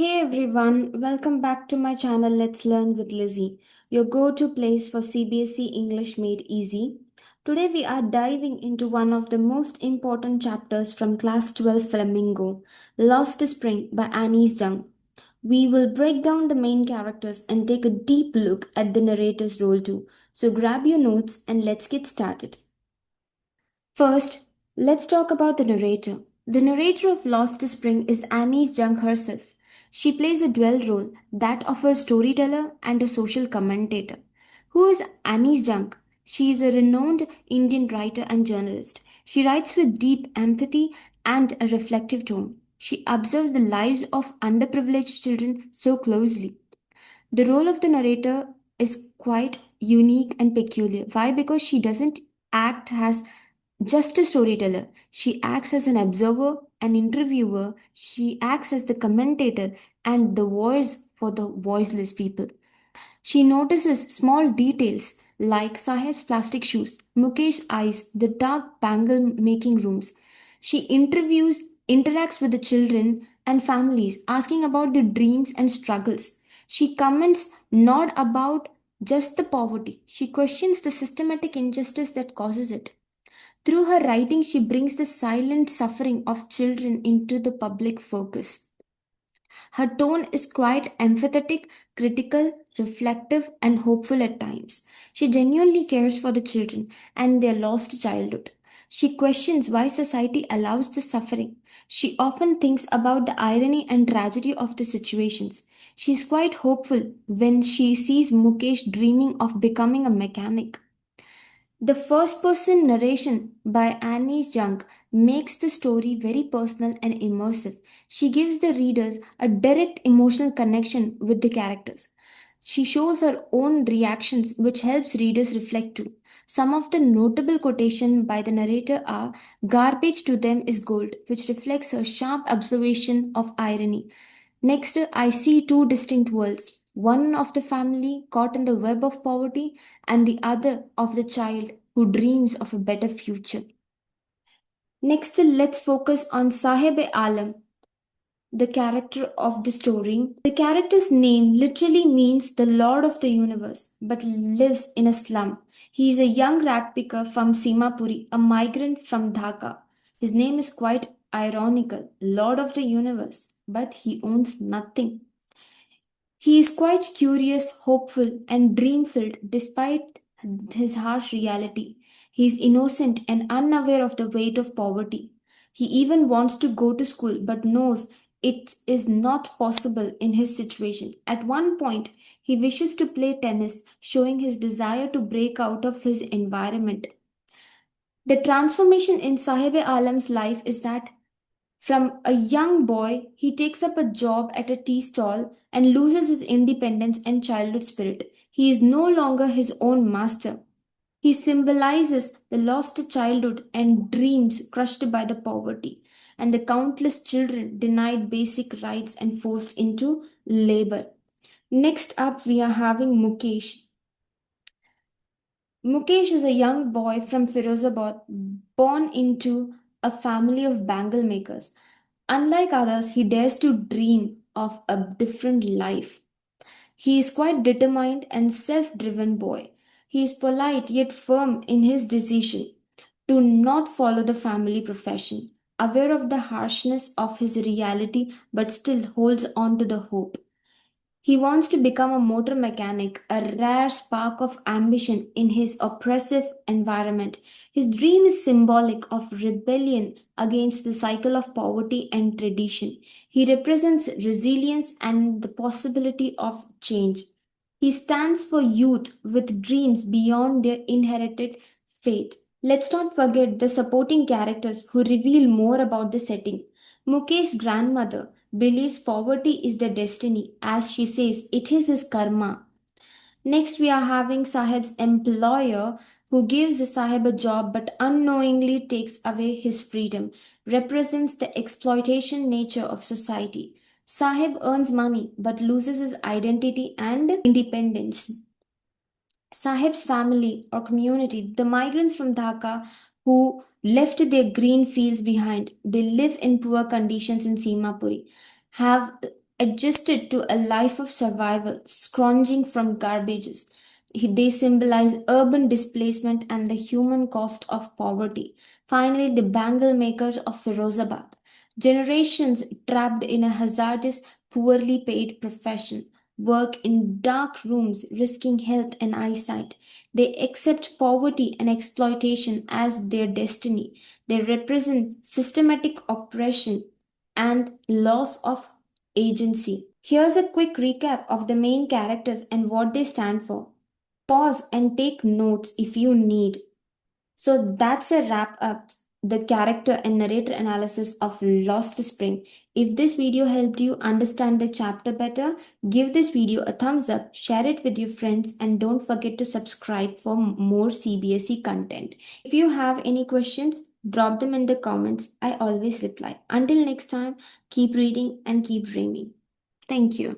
Hey everyone, welcome back to my channel Let's Learn with Lizzie, your go-to place for CBSE English made easy. Today we are diving into one of the most important chapters from Class 12 Flamingo, Lost Spring by Anees Jung. We will break down the main characters and take a deep look at the narrator's role too. So grab your notes and let's get started. First, let's talk about the narrator. The narrator of Lost Spring is Anees Jung herself. She plays a dual role, that of a storyteller and a social commentator. Who is Anees Jung? She is a renowned Indian writer and journalist. She writes with deep empathy and a reflective tone. She observes the lives of underprivileged children so closely. The role of the narrator is quite unique and peculiar. Why? Because she doesn't act as just a storyteller. She acts as an observer, an interviewer, she acts as the commentator and the voice for the voiceless people. She notices small details like Saheb's plastic shoes, Mukesh's eyes, the dark bangle making rooms. She interacts with the children and families, asking about their dreams and struggles. She comments not about just the poverty, she questions the systematic injustice that causes it. Through her writing, she brings the silent suffering of children into the public focus. Her tone is quite empathetic, critical, reflective, and hopeful at times. She genuinely cares for the children and their lost childhood. She questions why society allows this suffering. She often thinks about the irony and tragedy of the situations. She is quite hopeful when she sees Mukesh dreaming of becoming a mechanic. The first person narration by Anees Jung makes the story very personal and immersive. She gives the readers a direct emotional connection with the characters. She shows her own reactions, which helps readers reflect too. Some of the notable quotation by the narrator are garbage to them is gold, which reflects her sharp observation of irony. Next, I see two distinct worlds, one of the family caught in the web of poverty, and the other of the child who dreams of a better future. Next, let's focus on Saheb Alam, the character of the story. The character's name literally means the Lord of the Universe, but lives in a slum. He is a young rat picker from Simapuri, a migrant from Dhaka. His name is quite ironical, Lord of the Universe, but he owns nothing. He is quite curious, hopeful, and dream filled despite his harsh reality. He is innocent and unaware of the weight of poverty. He even wants to go to school but knows it is not possible in his situation. At one point, he wishes to play tennis, showing his desire to break out of his environment. The transformation in Sahib Alam's life is that from a young boy, he takes up a job at a tea stall and loses his independence and childhood spirit. He is no longer his own master. He symbolizes the lost childhood and dreams crushed by the poverty, and the countless children denied basic rights and forced into labor. Next up, we are having Mukesh. Mukesh is a young boy from Firozabad, born into a family of bangle makers. Unlike others, he dares to dream of a different life. He is quite determined and self-driven boy. He is polite yet firm in his decision to not follow the family profession, aware of the harshness of his reality but still holds on to the hope. He wants to become a motor mechanic, a rare spark of ambition in his oppressive environment. His dream is symbolic of rebellion against the cycle of poverty and tradition. He represents resilience and the possibility of change. He stands for youth with dreams beyond their inherited fate. Let's not forget the supporting characters who reveal more about the setting. Mukesh's grandmother believes poverty is the destiny. As she says, it is his karma. Next, we are having Saheb's employer who gives Saheb a job but unknowingly takes away his freedom, represents the exploitation nature of society. Saheb earns money but loses his identity and independence. Saheb's family or community, the migrants from Dhaka who left their green fields behind, they live in poor conditions in Simapuri, have adjusted to a life of survival, scrounging from garbages. They symbolize urban displacement and the human cost of poverty. Finally, the bangle makers of Firozabad. Generations trapped in a hazardous, poorly paid profession, work in dark rooms, risking health and eyesight. They accept poverty and exploitation as their destiny. They represent systematic oppression and loss of agency. Here's a quick recap of the main characters and what they stand for. Pause and take notes if you need. So that's a wrap up the character and narrator analysis of Lost Spring. If this video helped you understand the chapter better, give this video a thumbs up, share it with your friends, and don't forget to subscribe for more CBSE content. If you have any questions, drop them in the comments. I always reply. Until next time, keep reading and keep dreaming. Thank you.